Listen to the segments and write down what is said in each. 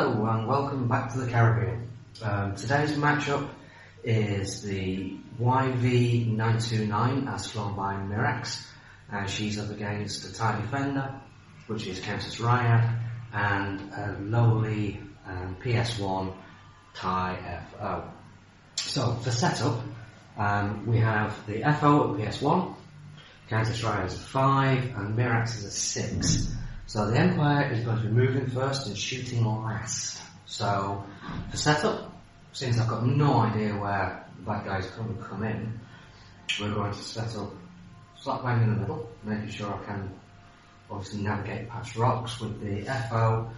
Hello and welcome back to the Caribbean. Today's matchup is the YV929 as flown by Mirax, and she's up against a Thai defender, which is Countess and a lowly PS1 Thai FO. So for setup, we have the FO at PS1, Countess is a 5 and Mirax is a 6. So the Empire is going to be moving first and shooting last. So for setup, since I've got no idea where the bad guys come in, we're going to set up slap bang in the middle, making sure I can obviously navigate past rocks with the FO,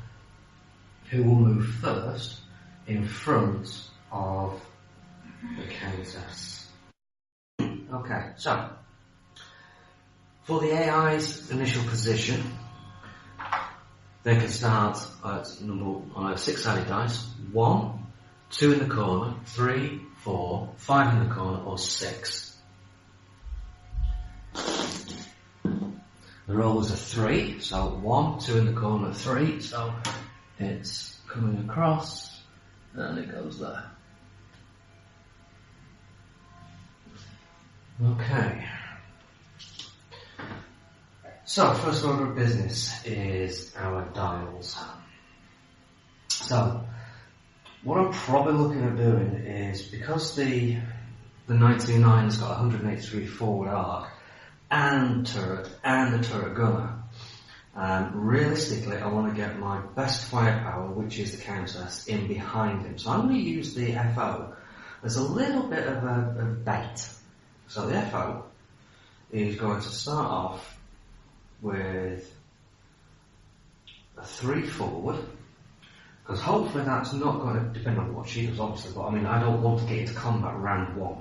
who will move first in front of the Countess. Okay, so for the AI's initial position, they can start at on a 6-sided dice, 1, 2 in the corner, 3, 4, 5 in the corner, or 6. The roll is a 3, so 1, 2 in the corner, 3, so it's coming across, and it goes there. Okay. So, first order of business is our dials. So, what I'm probably looking at doing is, because the 929's got 183 forward arc, and turret, and a turret gunner, realistically I want to get my best firepower, which is the Countess, in behind him. So I'm going to use the FO as a little bit of a bait. So the FO is going to start off with a 3 forward, because hopefully that's not going to depend on what she does, obviously, but I mean, I don't want to get into combat round 1,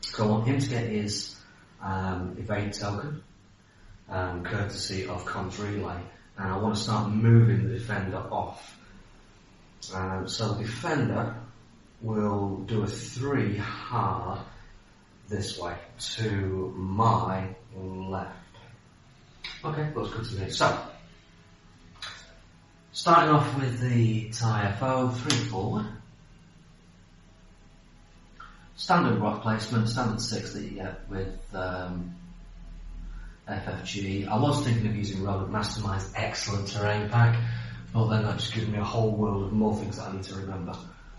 so I want him to get his evade token, courtesy of comms relay, and I want to start moving the defender off. So the defender will do a 3 hard this way to my left. Okay, looks good to me. So, starting off with the Thai FO, 3 forward. Standard rock placement, standard 6 that you get with FFG. I was thinking of using Road Mastermind's excellent terrain pack, but then that just gives me a whole world of more things that I need to remember.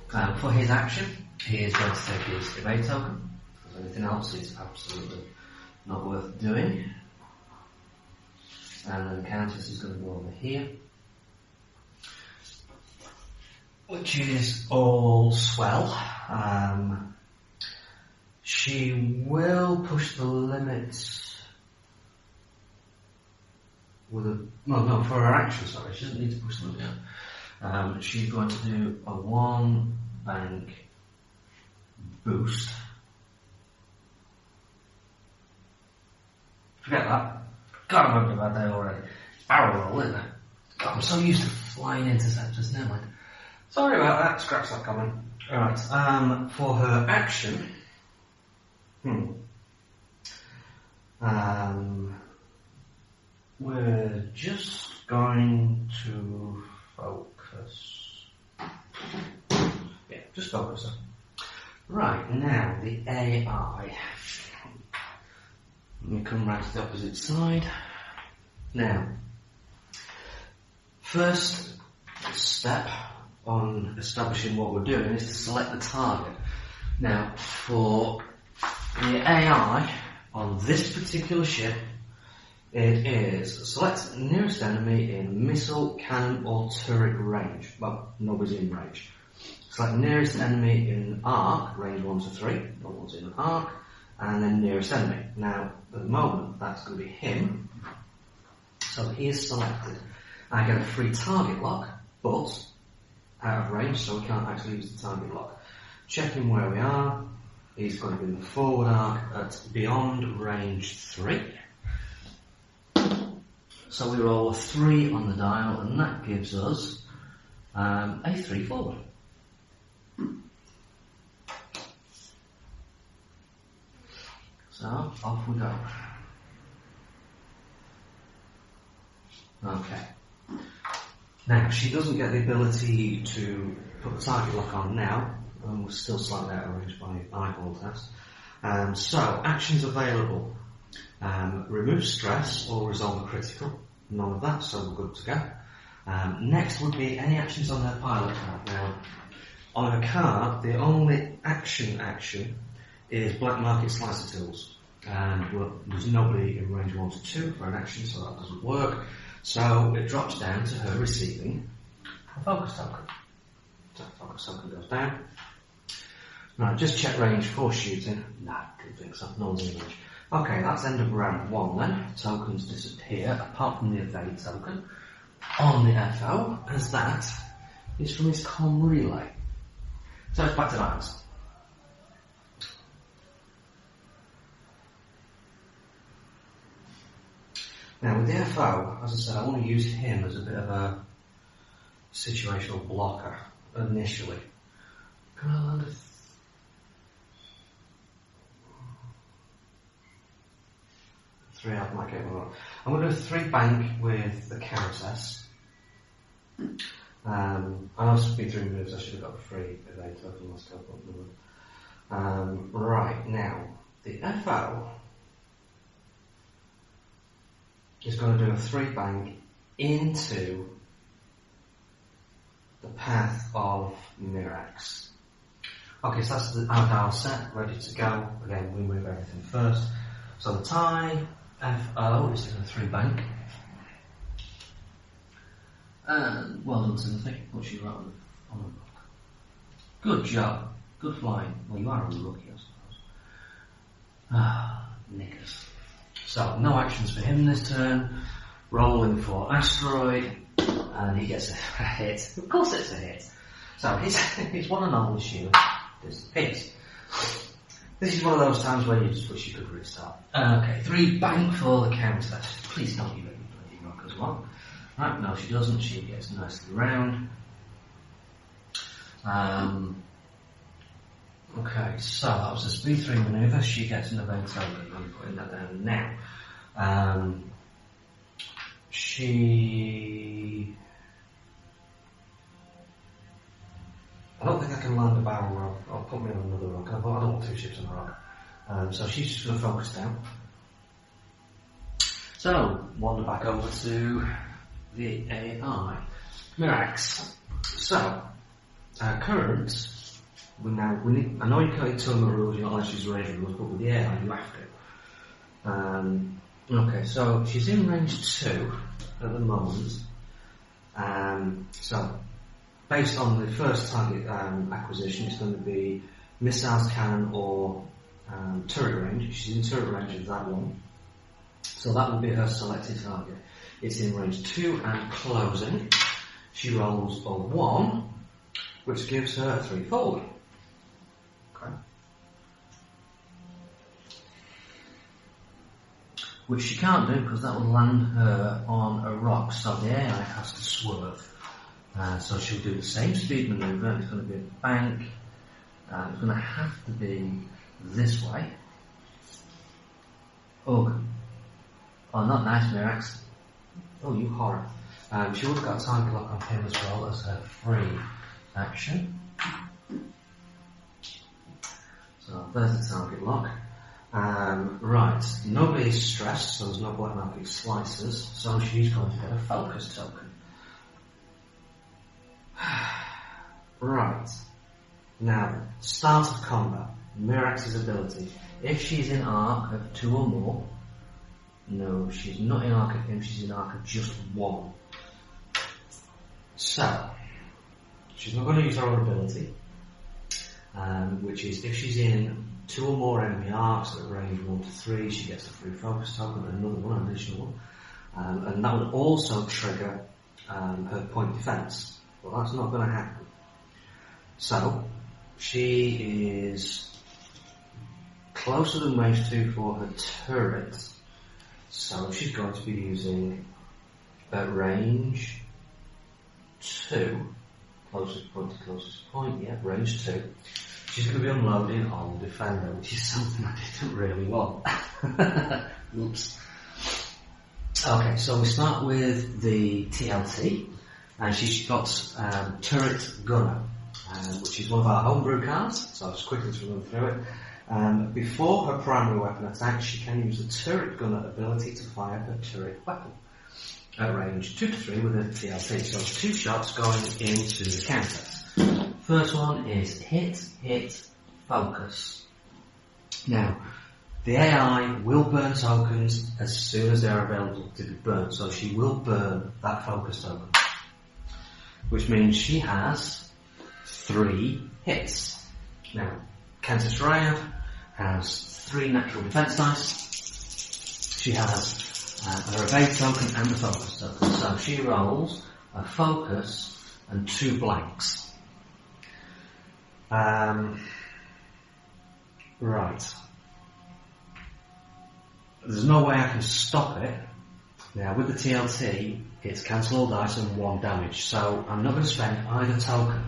For his action, he is going to take his evade token, because anything else is absolutely not worth doing. And then the Countess is going to go over here, which is all swell. She will push the limits with no, for her action, sorry, she doesn't need to push the limit. She's going to do a 1 bank boost. Forget that. God, I'm having a bad day already. Barrel roll, isn't it? God, I'm so used to flying interceptors, never mind. Sorry about that, scratch that comment. Alright, for her action, we're just going to focus. Yeah, just focus. Right, now the AI. Let me come round to the opposite side. Now, first step on establishing what we're doing is to select the target. Now, for the AI on this particular ship, it is select nearest enemy in missile, cannon or turret range. Well, nobody's in range. Select nearest enemy in arc, range 1 to 3, no one's in an arc, and then nearest enemy. Now, at the moment, that's going to be him. So he is selected. I get a free target lock, but out of range, so we can't actually use the target lock. Checking where we are, he's going to be in the forward arc at beyond range 3. So we roll a 3 on the dial, and that gives us a 3 forward. So, off we go. Okay. Now, she doesn't get the ability to put the target lock on now, and we're still slightly out of range by eyeball test. So, actions available. Remove stress or resolve a critical. None of that, so we're good to go. Next would be any actions on her pilot card. Now, on her card, the only action is black market slicer tools. Well, there's nobody in range 1 to 2 for an action, so that doesn't work. So it drops down to her receiving a focus token. So focus token goes down. Right, just check range for shooting. Nah, don't think so. No one's in range. Okay, that's end of round 1 then. Tokens disappear, apart from the evade token on the FO, as that is from his comm relay. So it's back to Mirax. Now with the FO, as I said, I want to use him as a bit of a situational blocker initially. Can I land a 3 out might get one wrong. I'm going to do a 3 bank with the Countess. I know speed 3 moves, I should have got a free evade token last couple. Right, now, the FO is going to do a 3 bank into the path of Mirax. Okay, so that's our dial set, ready to go. Again, we move everything first. So the tie FO is doing a 3 bank. And well done, Timothy. What's you right on the rock? Good job. Good flying. Well, you are a rookie, I suppose. Ah, knickers. So, no actions for him this turn. Rolling for asteroid, and he gets a hit. Of course it's a hit. So, his one and only shield disappears. This is one of those times where you just wish you could restart. Okay, 3 bank for the Countess. Please don't give any bloody rock as well. Right, no she doesn't, she gets nicely round. Okay, so that was a speed 3 manoeuvre, she gets an event token, I'm putting that down now. I don't think I can land a barrel rock, or put me on another rock, I don't want 2 ships on a rock. So she's just going to focus down. So, wander back over to the AI. Mirax. So, current, I know you can't turn the rules, you're not allowed to use range rules, but with the AI you have to. Okay, so she's in range 2 at the moment. So, based on the first target acquisition, it's going to be missiles, cannon, or turret range. She's in turret range of that one. So that will be her selected target. It's in range 2 and closing. She rolls a 1, which gives her a 3 forward. Okay. Which she can't do because that will land her on a rock, so the AI has to swerve. So she'll do the same speed manoeuvre, and it's going to be a bank, and it's going to have to be this way. Oh, not nice, Mirax. Oh, you horror. She would have got a target lock on him as well as her free action. So there's the target lock. Right, nobody's stressed, so there's no black market slices, so she's going to get a focus token. Right, now, start of combat. Mirax's ability. If she's in arc of 2 or more, no, she's not in arc of him, she's in arc of just 1. So, she's not going to use her own ability, which is if she's in 2 or more enemy arcs at range 1 to 3, she gets a free focus token and another one, an additional one. And that would also trigger her point defense. Well, that's not going to happen. So, she is closer than range 2 for her turret. So she's going to be using range 2. Closest point to closest point, yeah, range 2. She's going to be unloading on Defender, which is something I didn't really want. Oops. Okay, so we start with the TLT. And she's got Turret Gunner, which is one of our homebrew cards, so I'll just quickly run through it. Before her primary weapon attack, she can use the Turret Gunner ability to fire her turret weapon at range 2 to 3 with a TLT. So 2 shots going into the Countess. First one is hit, focus. Now, the AI will burn tokens as soon as they're available to be burnt, so she will burn that focus token. Which means she has 3 hits. Now, Countess Raya has 3 natural defense dice. She has her evade token and the focus token. So she rolls a focus and 2 blanks. Right. There's no way I can stop it. Now, with the TLT, it's cancel all dice and 1 damage, so I'm not going to spend either token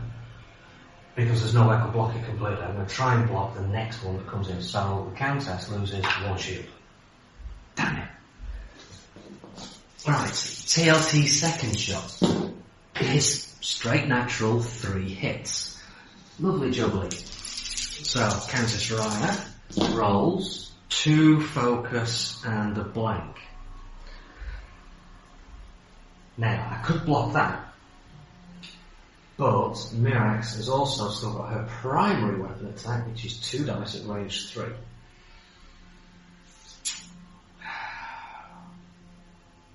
because there's no way I can block it completely. I'm going to try and block the next one that comes in, so the Countess loses 1 shield. Damn it. Right, TLT second shot is straight natural 3 hits. Lovely jubbly. So, Countess Raya rolls 2 focus and a blank. Now, I could block that, but Mirax has also still got her primary weapon attack, which is 2 dice at range 3.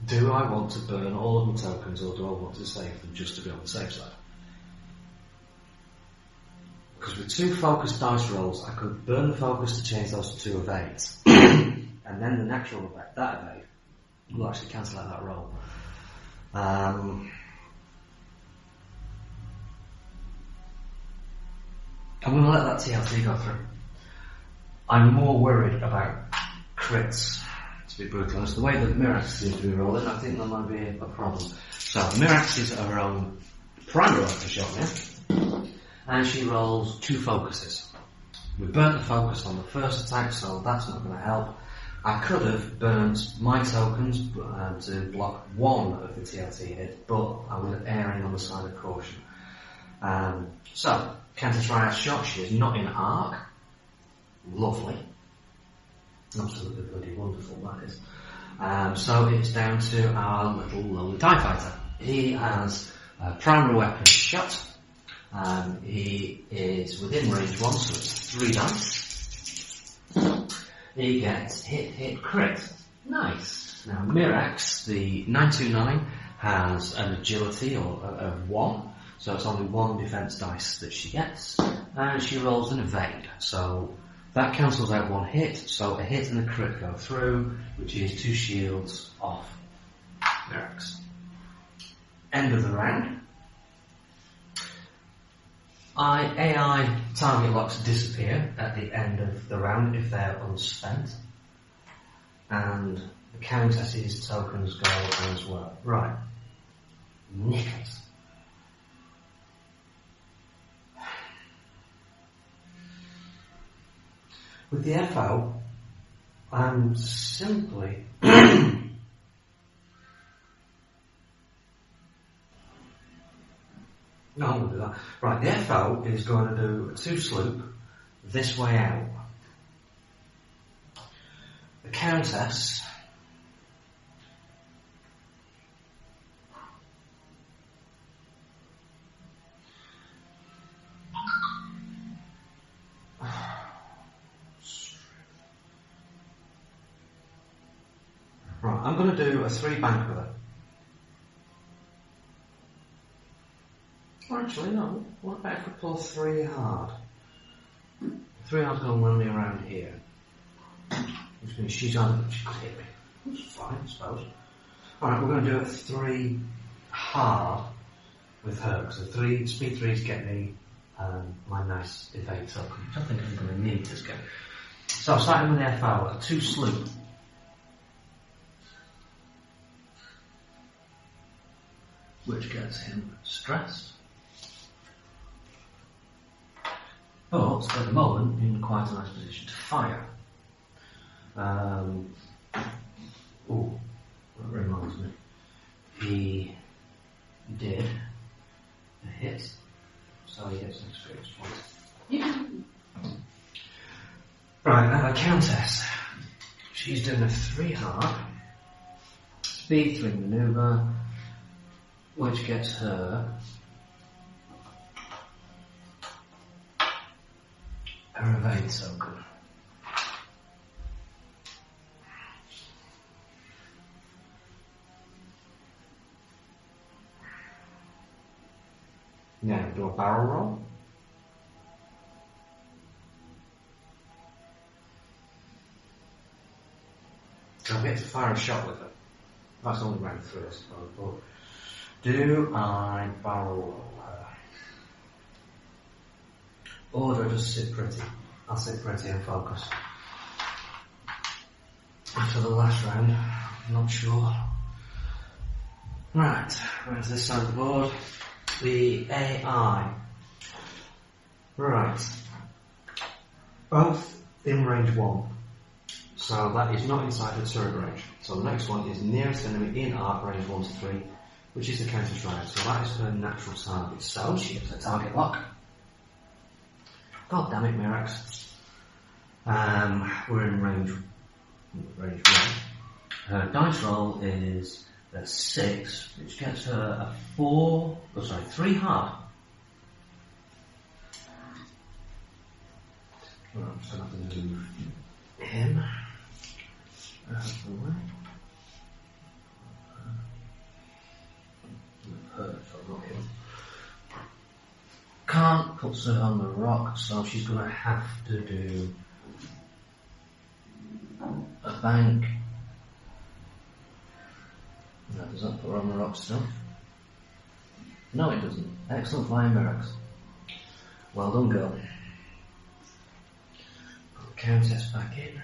Do I want to burn all of my tokens, or do I want to save them just to be on the safe side? Because with 2 focus dice rolls, I could burn the focus to change those to 2 evades. And then the natural evade, that evade, will actually cancel out that roll. I'm going to let that TLT go through. I'm more worried about crits, to be brutally honest. The way that Mirax seems to be rolling, I think that might be a problem. So, Mirax is her own primary weapon shot now. And she rolls 2 focuses. We burnt the focus on the first attack, so that's not going to help. I could have burnt my tokens to block 1 of the TLT hit, but I was erring on the side of caution. So, Countess Raya's shot, she is not in arc. Lovely. Absolutely bloody wonderful, that is. So it's down to our little lowly TIE fighter. He has a primary weapon shot. He is within range 1, so it's 3 dice. He gets hit, crit. Nice. Now, Mirax, the 929, has an agility of 1, so it's only 1 defense dice that she gets, and she rolls an evade. So that cancels out 1 hit, so a hit and a crit go through, which is 2 shields off Mirax. End of the round. AI target locks disappear at the end of the round if they're unspent, and the Countess's tokens go as well. Right. Knickers. With the FO, I'm simply no, I'm going to do that. Right, the FO is going to do a 2 sloop this way out. The Countess right, I'm going to do a 3 bank with her. Or actually, no. What about if we pull 3 hard? 3 hard's going to run me around here. Which means she could hit me. Which is fine, I suppose. Alright, we're going to do a 3 hard with her, because the 3 speed 3s get me my nice evade token, which I think I'm going to need this game. So, starting with the FO, a 2 sloop. Which gets him stressed. But at the moment in quite a nice position to fire. That reminds me. did a hit, so he gets an experience point. Yeah. Right, Countess. She's doing a 3 hard speed 3 maneuver, which gets her her evade token. Now do a barrel roll. I get to fire a shot with it. That's only round 3, I suppose. But do I barrel roll her? Or do I just sit pretty? I'll sit pretty and focus. After the last round, I'm not sure. Right, where's this side of the board? The AI. Right. Both in range 1. So that is not inside the turret range. So the next one is nearest enemy in arc range 1 to 3, which is the Countess Rider. So that is her natural target. So she gets a target lock. God damn it, Mirax. We're in range 1. Her dice roll is a 6, which gets her a 3 hard. Well, I'm just going to have to move him out of the way. Not him. Can't put her on the rock, so she's going to have to do a bank. No, does that put her on the rock still? No, it doesn't. Excellent flying, Mirax. Well done, girl. Put the Countess back in.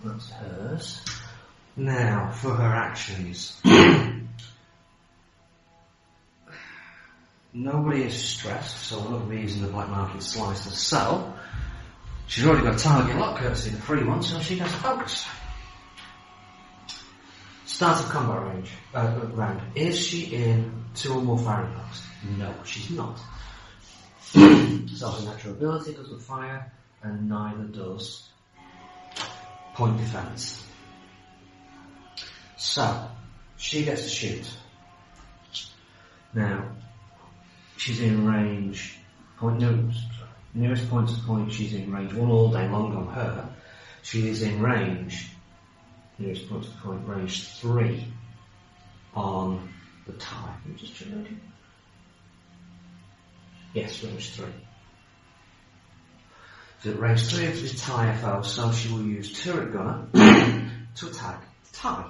That's hers. Now, for her actions. Nobody is stressed, so we're not using the black market slicer. So, she's already got a target lock, courtesy the free one, so she gets a focus. Start of combat range, round. Is she in 2 or more firing posts? No, she's not. So her natural ability doesn't fire, and neither does point defense. So, she gets to shoot. Now, she's in range, nearest point to point, she's in range 1 all day long on her. She is in range, nearest point to point, range 3 on the tie. Let me just check that. Yes, range 3. So at range 3 of the tie FO, so she will use turret gunner to attack the tie.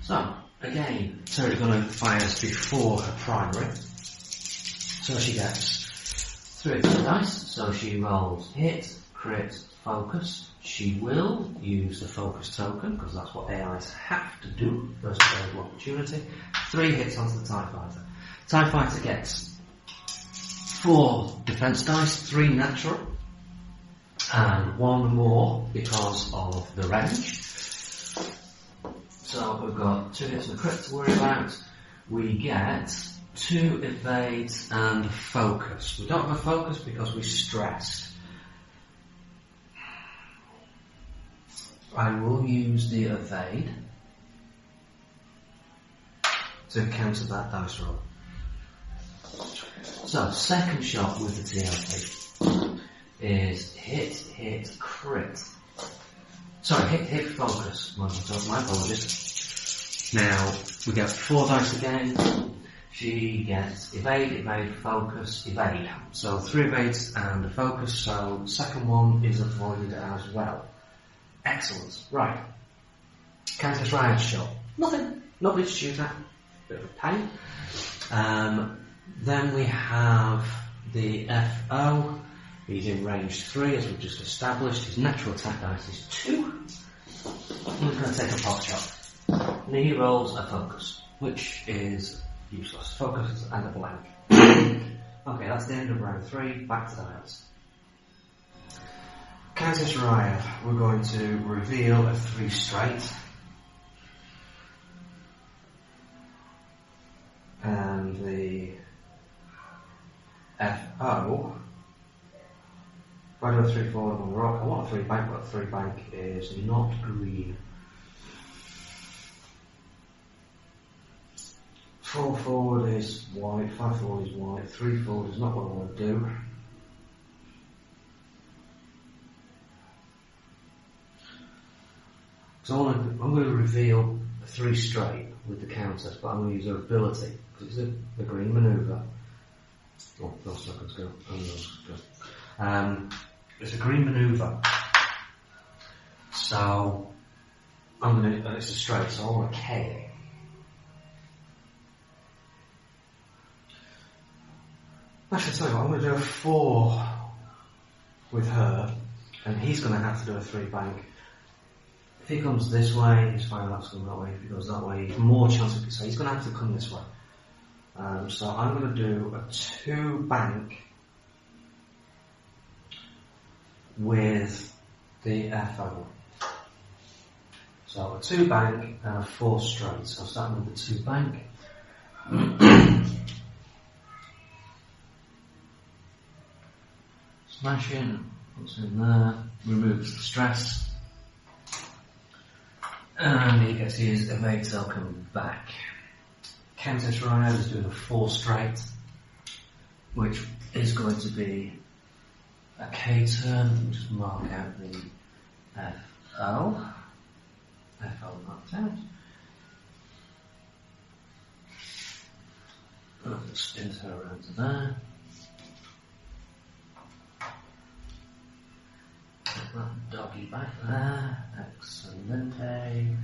So, again, turret gunner fires before her primary. So she gets 3 extra dice, so she rolls hit, crit, focus. She will use the focus token, because that's what AIs have to do, first available opportunity. 3 hits onto the TIE Fighter. TIE Fighter gets 4 defense dice, 3 natural, and 1 more because of the range. So we've got 2 hits and a crit to worry about. We get 2 evades and a focus. We don't have a focus because we stressed. I will use the evade to counter that dice roll. So, second shot with the TLP is hit, crit. Sorry, hit, focus. My apologies. Now, we get 4 dice again. She gets evade, focus, evade. So 3 evades and a focus, so second one is avoided as well. Excellent. Right. Countess Riot shot. Nothing. Nobody to shoot at. Bit of a pain. Then we have the FO. He's in range 3, as we've just established. His natural attack dice is 2. He's going to take a pot shot. And he rolls a focus, which is useless. Focus and a blank. Okay, that's the end of round 3. Back to the house. Countess Raya, we're going to reveal a 3 straight. And the FO, if I do a 3 forward on the rock, I want a 3 bank, but 3 bank is not green. 4 forward is white, 5 forward is white, 3 forward is not what I want to do. So I'm going to reveal a 3 straight with the Countess, but I'm going to use her ability, because it's a green manoeuvre. Oh, those seconds go. It's a green manoeuvre. So I'm going to, it's a straight, so I want to K it. Actually, tell you what, I'm going to do a 4 with her, and he's going to have to do a 3 bank. If he comes this way, he's fine, that's going that way. If he goes that way, he's more chance of, so he's going to have to come this way. So I'm going to do a 2 bank with the FO. So a 2 bank and a 4 straight. So starting with the 2 bank. Smash in, puts in there, removes the stress. And he gets his evade token back. Countess Raya is doing a 4 straight, which is going to be a K turn. We'll just mark out the FO. FO marked out. And spins her around to there. Put that doggy back there. Excellente.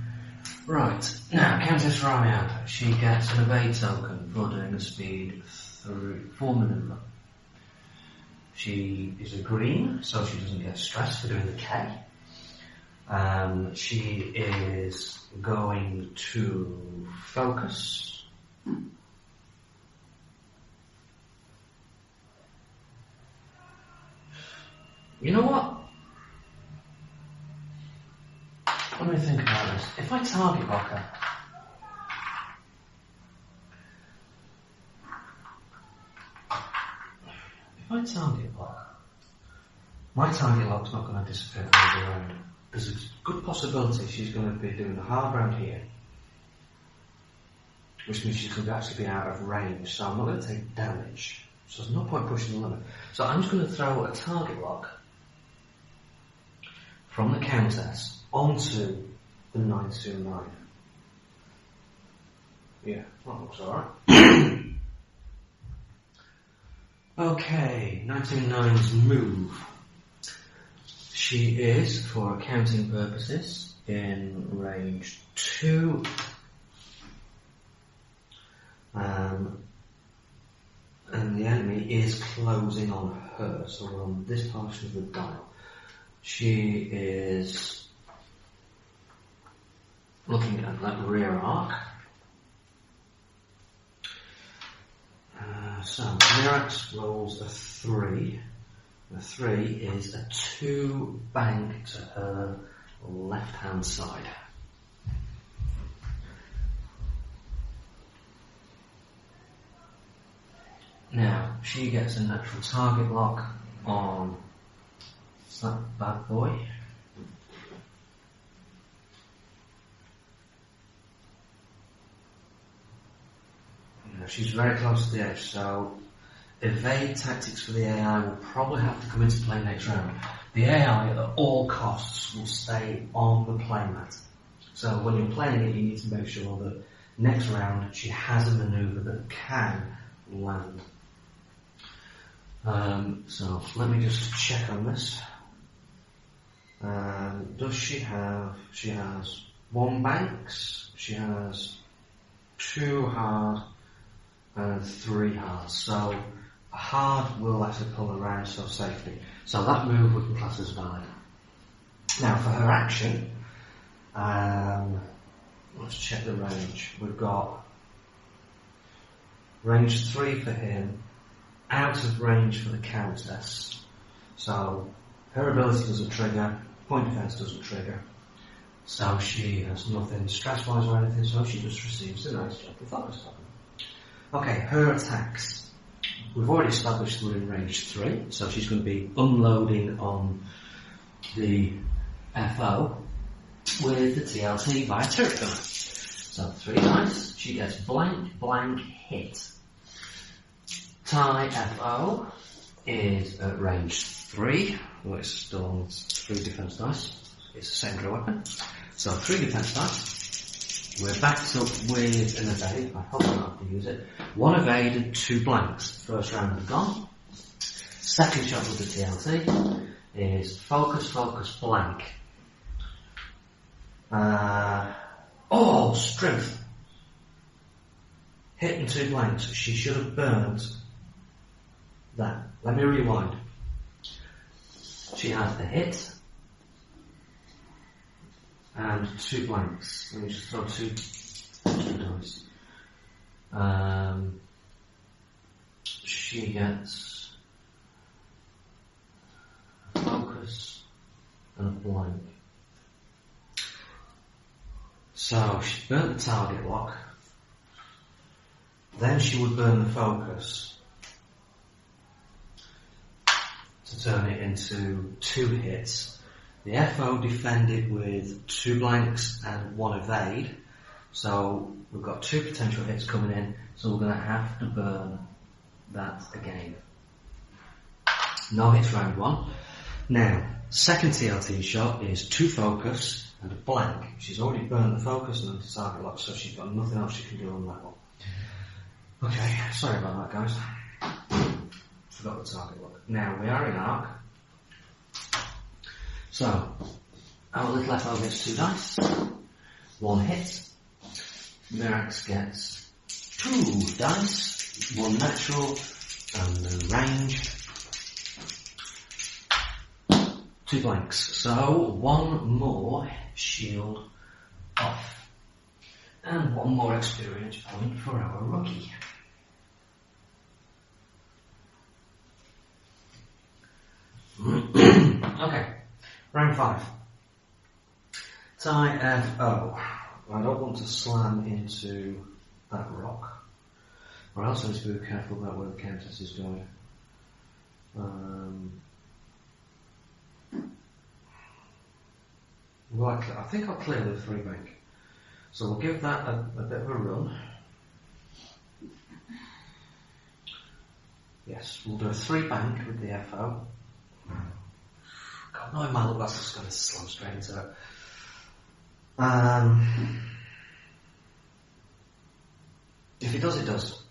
Right, now Countess Raya, she gets an evade token for doing a speed 4 manoeuvre. She is a green, so she doesn't get stressed for doing the K. She is going to focus. You know what? What do I think about this? If I target lock her, my target lock's not going to disappear from the round. There's a good possibility she's going to be doing a hard round here, which means she's going to actually be out of range, so I'm not going to take damage. So there's no point pushing the limit. So I'm just going to throw a target lock from the Countess onto the 929. Yeah, that looks alright. Okay, 929's move. She is, for accounting purposes, in range 2. And the enemy is closing on her, so we're on this portion of the dial. She is looking at that rear arc. So Mirax rolls a 3. The 3 is a 2 bank to her left hand side. Now she gets a natural target lock on that bad boy. She's very close to the edge, so evade tactics for the AI will probably have to come into play next round. The AI at all costs will stay on the playmat. So when you're playing it, you need to make sure that next round she has a manoeuvre that can land. So let me just check on this. Does she have, she has 1 banks, she has 2 hard and 3 hard. So a hard will actually pull around, so safety. So that move we can class as valid. Now for her action, let's check the range. We've got range 3 for him, out of range for the Countess. So Her ability doesn't trigger, point defense doesn't trigger, so she has nothing stress-wise or anything, so she just receives a nice gentle focus token. Okay, her attacks. We've already established we're in range 3, so she's going to be unloading on the FO with the TLT via turret gun. So 3 dice, she gets blank, blank, hit. TIE FO is at range 3, well it's still on 3 defense dice, it's a secondary weapon. So 3 defense dice, we're backed up with an evade, I hope I don't have to use it. 1 evade and 2 blanks, first round is gone. Second shot with the TLT is focus, focus, blank. Strength. Hit and 2 blanks, she should have burned that. Let me rewind. She has the hit and 2 blanks. Let me just throw 2 dice. She gets a focus and a blank. So she burnt the target lock. Then she would burn the focus to turn it into 2 hits. The FO defended with 2 blanks and 1 evade. So we've got 2 potential hits coming in, so we're going to have to burn that again. No hits round 1. Now, second TLT shot is 2 focus and a blank. She's already burned the focus and the target lock, so she's got nothing else she can do on that one. Okay, sorry about that guys. Forgot the target lock. Now we are in arc. So, our little FO gets 2 dice, 1 hit. Mirax gets 2 dice, 1 natural, and the range 2 blanks. So 1 more shield off. And 1 more experience point for our rookie. Okay, round 5. TIE FO. I don't want to slam into that rock, or else I need to be careful about where the Countess is going. I think I'll clear the 3 bank. So we'll give that a bit of a run. Yes, we'll do a 3 bank with the FO. God, no, my look, that's just going to slam straight into it. If it does, it does.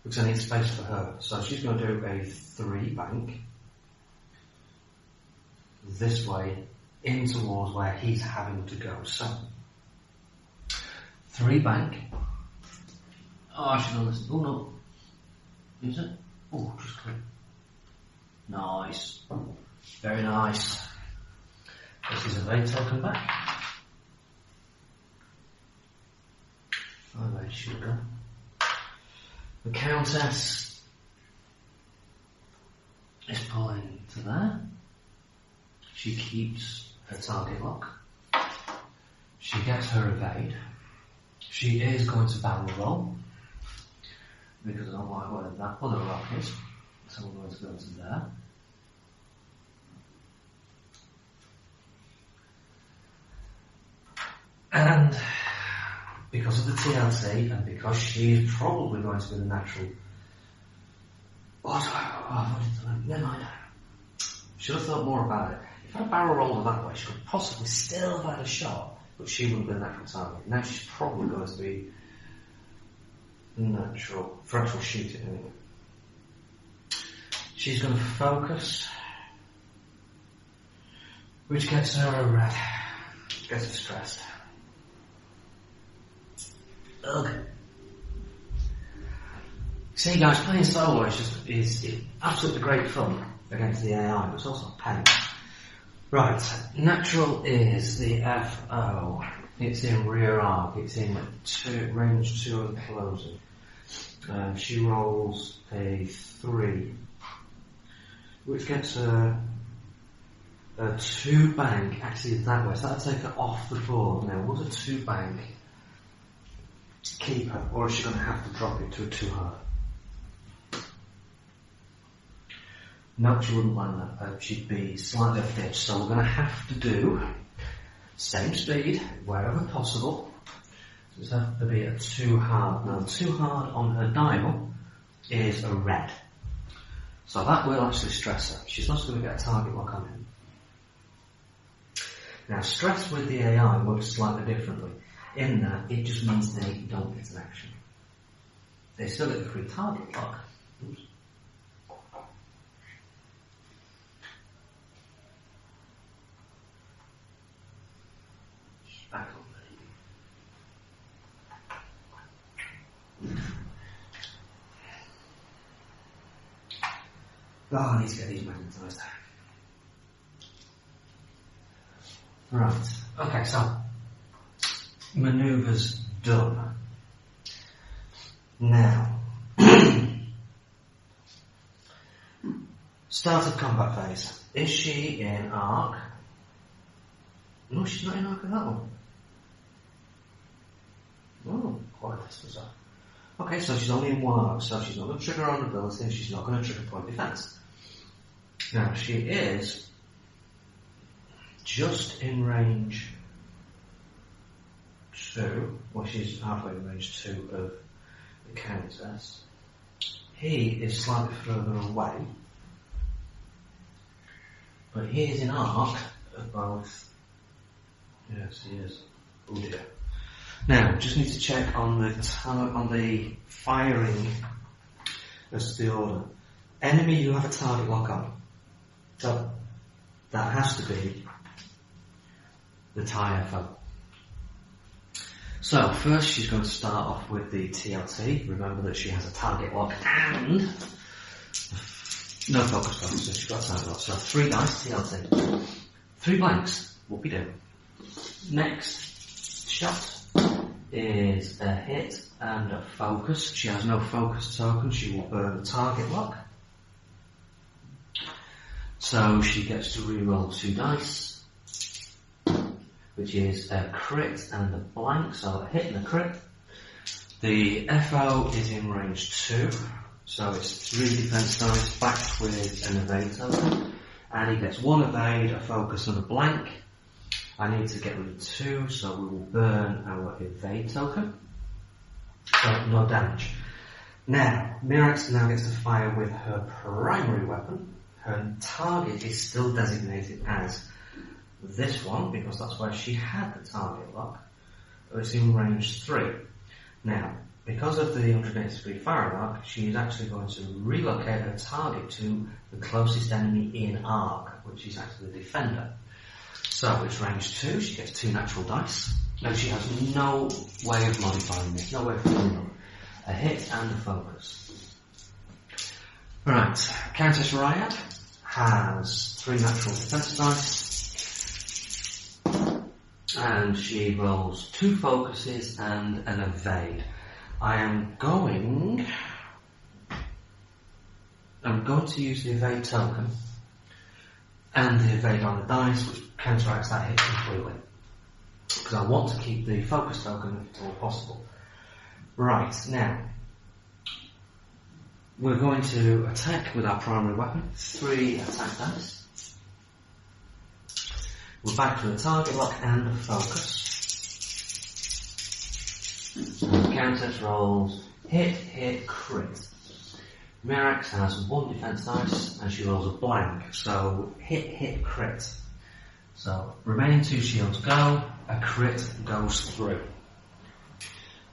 Because I need space for her. So she's going to do a 3 bank this way in towards where he's having to go. So 3 bank. Oh, I should have listened. Oh no. Is it? Oh, just click. Nice. Very nice. This is a evade token back. 5 8 sugar. The Countess is pulling to there. She keeps her target lock. She gets her evade. She is going to barrel roll because I don't like where that other rock is. So we're going to go to there. And because of the TLT and because she's probably going to be the natural. Never mind. Should have thought more about it. If I had a barrel roller that way, she could possibly still have had a shot, but she wouldn't be the natural target. Now she's probably going to be natural for actual shooting anyway. She's going to focus, which gets her gets her stressed. Ugh. See guys, playing solo is absolutely great fun against the AI, but it's also pain. Right, natural is the FO. It's in rear arc, it's in range 2 and closing. She rolls a 3, which gets her A 2 bank actually is that way, so that'll take her off the board. Now, would a 2 bank keep her, or is she going to have to drop it to a 2 hard? No, she wouldn't land that. She'd be slightly off the edge, so we're going to have to do same speed wherever possible. So it's have to be a 2 hard. Now, 2 hard on her dial is a red, so that will actually stress her. She's not going to get a target lock on him. Now, stress with the AI works slightly differently, in that it just means they don't get an action. They still get the free target lock. Oops. Back on there. Oh, I need to get these magnetised. Right, okay, so manoeuvres done. Now, start of combat phase. Is she in arc? No, she's not in arc at that one. Oh, quite this was that. Okay, so she's only in 1 arc, so she's not going to trigger her own ability and she's not going to trigger point defense. Now, she is just in range 2, well, she's halfway in range 2 of the Countess. He is slightly further away, but he is in arc of both. Yes, he is. Oh dear. Now, just need to check on the firing as to the order. Enemy you have a target lock on. So, that has to be the TIE FO. So, first she's going to start off with the TLT. Remember that she has a target lock and no focus focus, so she's got a target lock. So, 3 dice TLT. 3 blanks. What we do? Next shot is a hit and a focus. She has no focus token, she will burn the target lock. So she gets to reroll 2 dice, which is a crit and a blank, so a hit and a crit. The FO is in range 2, so it's 3 defense dice backed with an evade token, and he gets 1 evade, a focus and a blank. I need to get rid of 2, so we will burn our evade token. So no damage. Now, Mirax now gets to fire with her primary weapon. Her target is still designated as this one, because that's where she had the target lock. But it's in range 3. Now, because of the 180 degree firing arc, she is actually going to relocate her target to the closest enemy in arc, which is actually the defender. So it's range 2, she gets 2 natural dice. Now she has no way of modifying this, no way of filling them. A hit and a focus. Right, Countess Raya has 3 natural defense dice. And she rolls 2 focuses and an evade. I'm going to use the evade token and the evade on the dice, which counteracts that hit completely. Because I want to keep the focus token if at all possible. Right, now, we're going to attack with our primary weapon, 3 attack dice. We're back to the target lock and the focus. The Countess rolls hit, hit, crit. Mirax has 1 defense dice and she rolls a blank, so hit, hit, crit. So remaining 2 shields go, a crit goes through.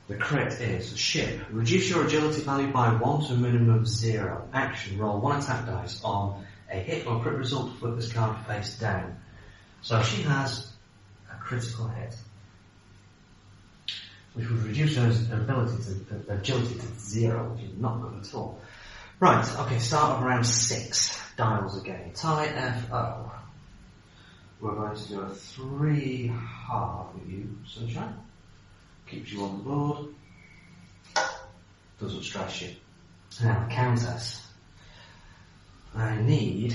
The crit is ship. Reduce your agility value by 1 to a minimum of 0. Action, roll 1 attack dice. On a hit or crit result, flip this card face down. So she has a critical hit, which would reduce her agility to 0, which is not good at all. Right, okay, start of round 6. Dials again. TIE FO. We're going to do a 3 hard with you, Sunshine. Keeps you on the board. Doesn't stress you. Now, Countess. I need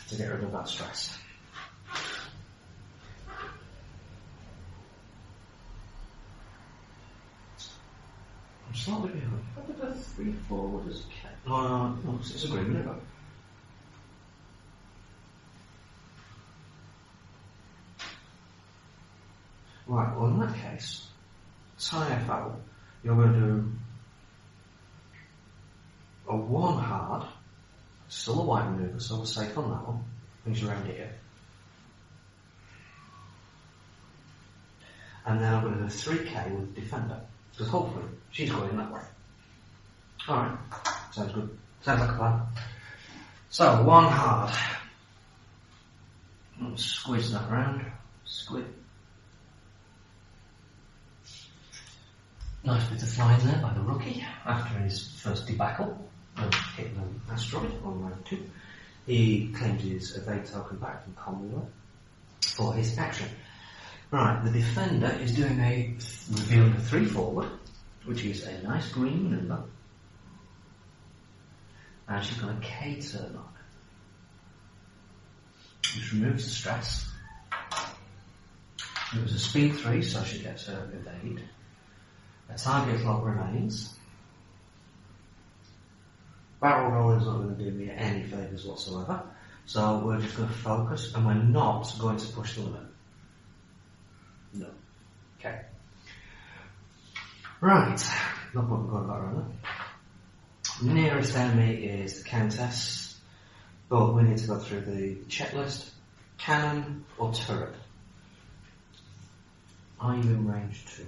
to get rid of that stress. I'm slightly behind. I did a 3 forward as a no, it's a green minute ago. Right, well in that case, tie-FO, you're going to do a 1 hard, still a white manoeuvre, so we're safe on that one. Brings you around here. And then I'm going to do 3k with defender, because hopefully she's going that way. Alright, sounds good. Sounds like a plan. So, 1 hard. Squeeze that round. Squid. Nice bit of flying there by the rookie after his first debacle of hitting an asteroid on round 2. He claimed his evade token back from Conway for his action. Right, the defender is doing revealing a 3 forward, which is a nice green manoeuvre. And she's got a K turn on, which removes the stress. It was a speed 3, so she gets her evade. A target lock remains. Barrel roll is not going to do me any favours whatsoever, so we're just going to focus, and we're not going to push the limit. No. Okay. Right. No point going back around that. Nearest enemy is the Countess, but we need to go through the checklist. Cannon or turret? Are you in range 2?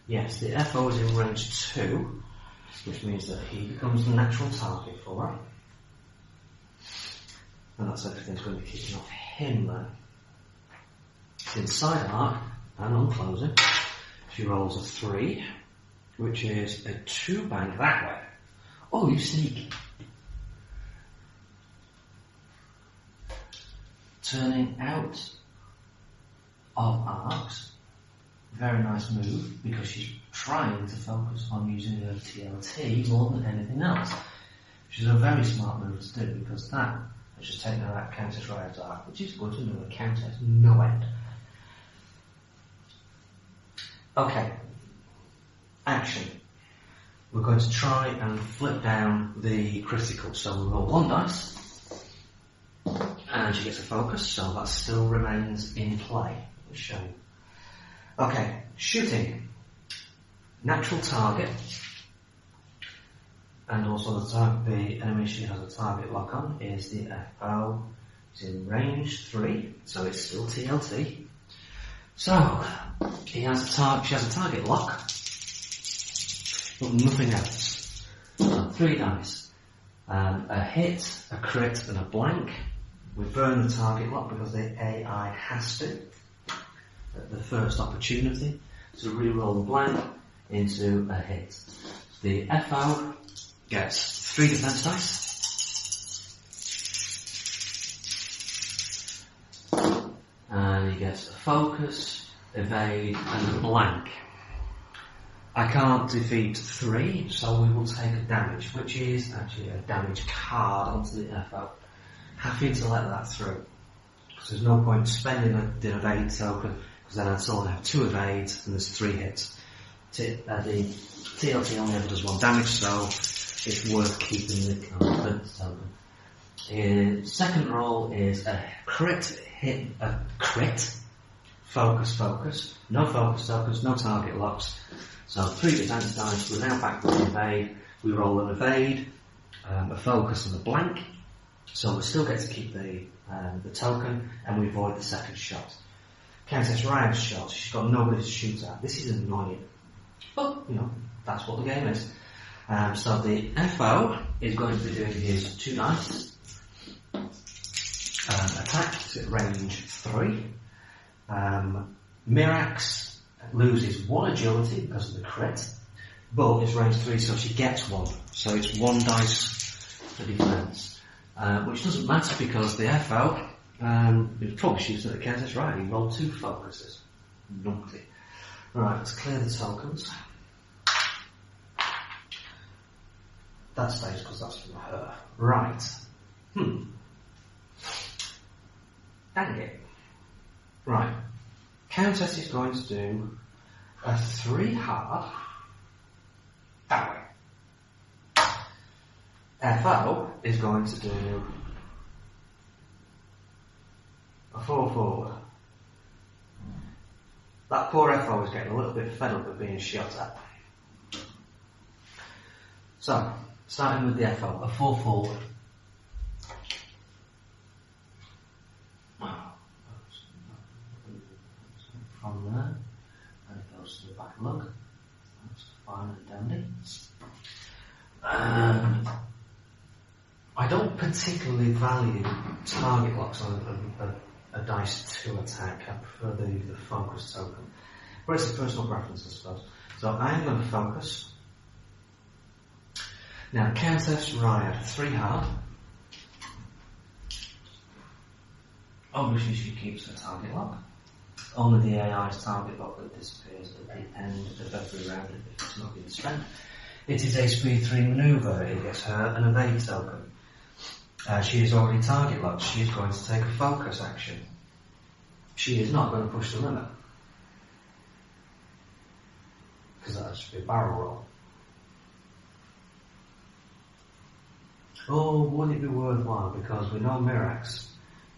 Yes, the FO is in range 2, which means that he becomes the natural target for her. And that's everything's going to be kicking off him then. Inside arc, and on closing, she rolls a 3, which is a 2 bank that way. Oh, you sneaky. Turning out of arcs. Very nice move, because she's trying to focus on using her TLT more than anything else. Which is a very smart move to do, because that has just taken her out Countess right out of arc, which is good to know the Countess no end. Okay. Action. We're going to try and flip down the critical. So we roll 1 dice, and she gets a focus, so that still remains in play. Let's show you. Okay, shooting. Natural target, and also the enemy she has a target lock on is the FO. It's in range 3, so it's still TLT. So she has a target lock, but nothing else. So 3 dice, a hit, a crit, and a blank. We burn the target lock because the AI has to. At the first opportunity to re-roll the blank into a hit. The FO gets 3 defense dice, and he gets a focus, evade, and a blank. I can't defeat 3, so we will take a damage, which is actually a damage card onto the FO. Happy to let that through, because there's no point spending the evade token, because then I'd still have 2 evades and there's 3 hits. The TLT only ever does 1 damage, so it's worth keeping the token. Second roll is a crit hit, a crit, focus, no focus tokens, no target locks. So 3 defense dice, we're now back to the evade. We roll an evade, a focus and a blank. So we still get to keep the token, and we avoid the second shot. Countess Ryan's shot, she's got nobody to shoot at. This is annoying. But, that's what the game is. So the FO is going to be doing his 2 dice. Attack, it's at range 3. Mirax loses 1 agility because of the crit. But it's range 3, so she gets 1. So it's 1 dice for defense. Which doesn't matter because the FO, it probably shoots at the Countess right. He rolled 2 focuses. Numpty. Right, let's clear the tokens. That stays because that's from her. Right. Dang it. Right. Countess is going to do a 3 hard that way. FO is going to do a 4 forward. That poor FO is getting a little bit fed up of being shot at. So, starting with the FO, a 4 forward. From there, and it goes to the back lug. That's fine and dandy. I don't particularly value target locks on a dice 2 attack. I prefer the focus token. But it's a personal preference, I suppose. So I'm going to focus. Now, Countess Riot, 3 hard. Obviously, she keeps her target lock. Only the AI's target lock that disappears at the end of every round if it's not in strength. It is a speed 3 manoeuvre. It gets her an evade token. She is already target locked. She is going to take a focus action. She is not going to push the limit. Because that should be a barrel roll. Oh, would it be worthwhile? Because we know Mirax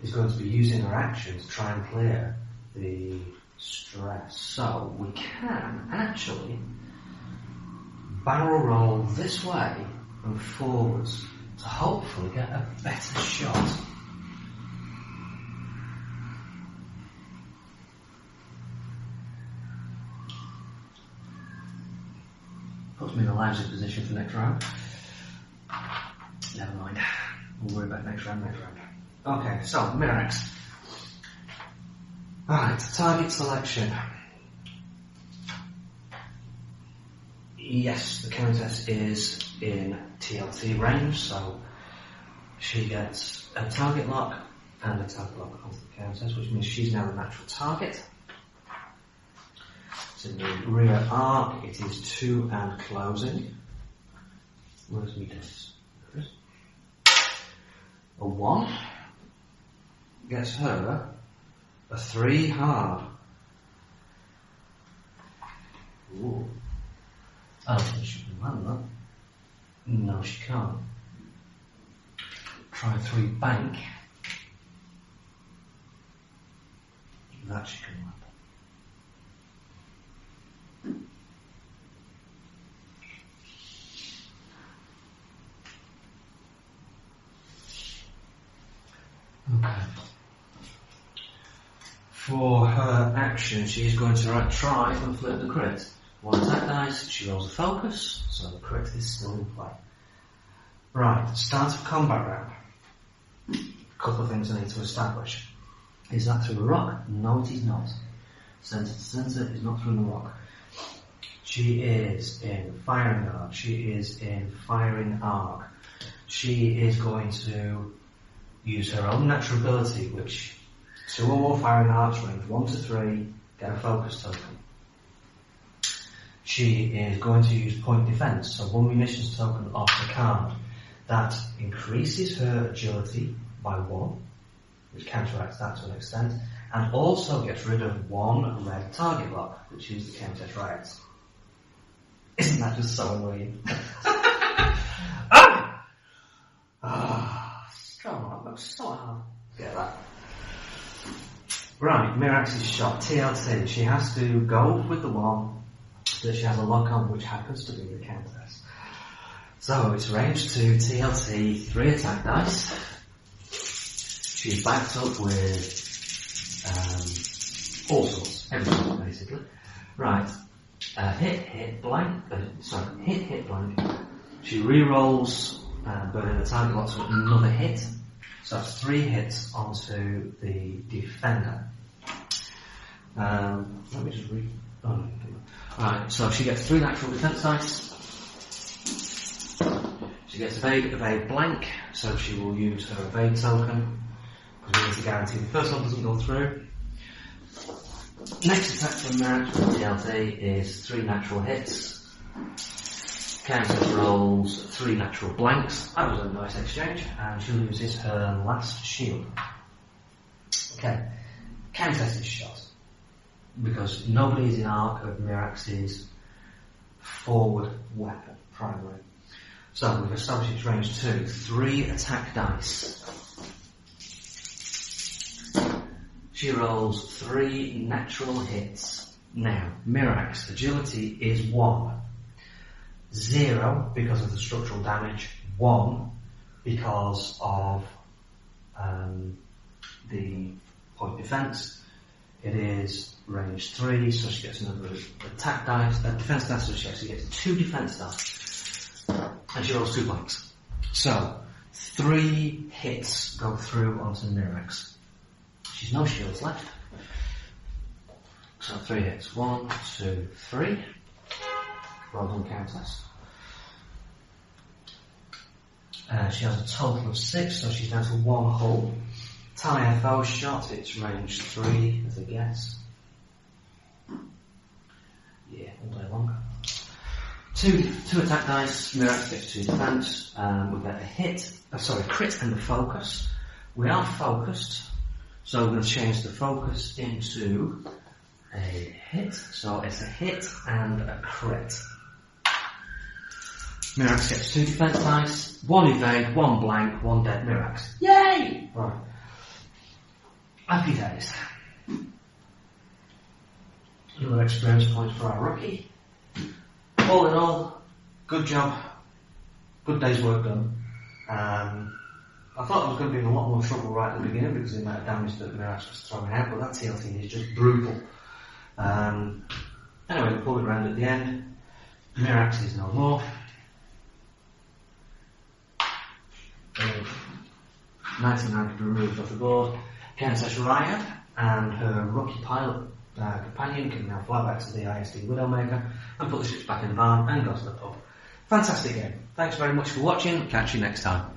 is going to be using her action to try and clear the stress. So we can actually barrel roll this way and forwards to hopefully get a better shot. Puts me in a lousy position for next round. Never mind. We'll worry about next round. Okay, so Mirax. Alright, target selection. Yes, the Countess is in TLT range, so she gets a target lock and a target lock onto the Countess, which means she's now the natural target. So in the rear arc, it is 2 and closing. Where's me dice? There it is. A 1 gets her a 3 hard. Ooh. I don't think she can land that. No, she can't. Try 3 bank. That she can land. Okay. For her action, she's going to try and flip the crit. 1 attack dice, she rolls a focus, so the crit is still in play. Right, start of combat round. A couple of things I need to establish. Is that through the rock? No, it is not. Centre to centre is not through the rock. She is in firing arc. She is in firing arc. She is going to use her own natural ability, which 2 or more firing arcs, range 1 to 3, get a focus token. She is going to use point defense, so 1 munitions token off the card. That increases her agility by 1, which counteracts that to an extent, and also gets rid of 1 red target lock, which is the Countess Riot. Isn't that just so annoying? Strong, I've got so hard to get that. Right, Mirax's shot, TLT. She has to go with the 1 that she has a lock on, which happens to be the Countess. So it's range 2, TLT, 3 attack dice. She's backed up with all sorts, everything basically. Right, hit, blank. Hit, blank. She re-rolls, but in the target locks with another hit. So that's 3 hits onto the defender. Let me just read. Oh, no. Alright, so she gets 3 natural defense dice. She gets evade blank, so she will use her evade token, because we need to guarantee the first one doesn't go through. Next attack from Mirax with TLT is 3 natural hits. Countess rolls 3 natural blanks. That was a nice exchange, and she loses her last shield. Okay, Countess's shot. because nobody is in arc of Mirax's forward weapon, primary. So we've established its range 2. 3 attack dice. She rolls 3 natural hits. Now, Mirax agility is 1. 0 because of the structural damage. 1 because of the point defense. It is range 3, so she gets another attack dice, defense dice, so she actually gets 2 defense dice. And she rolls 2 blanks. So, 3 hits go through onto Mirax. She's no shields left. So 3 hits. 1, 2, 3. Well done, Countess. She has a total of 6, so she's down to 1 hull. Tally FO shot, it's range 3 as a guess. Yeah, all day long. 2 attack dice, Mirax gets 2 defense. We get a hit, crit and a focus. We are focused, so we're going to change the focus into a hit. So it's a hit and a crit. Mirax gets 2 defense dice, 1 evade, 1 blank, 1 dead Mirax. Yay! Right. Happy days. Another experience point for our rookie. All in all, good job. Good day's work done. I thought I was going to be in a lot more trouble right at the beginning because of the amount of damage that Mirax was throwing out, but that TLT is just brutal. Anyway, we pulled it around at the end. Mirax is no more. 99 removed off the board. Countess Ryan and her rookie pilot companion can now fly back to the ISD Widowmaker and put the ships back in the barn and go to the pub. Fantastic game. Thanks very much for watching. Catch you next time.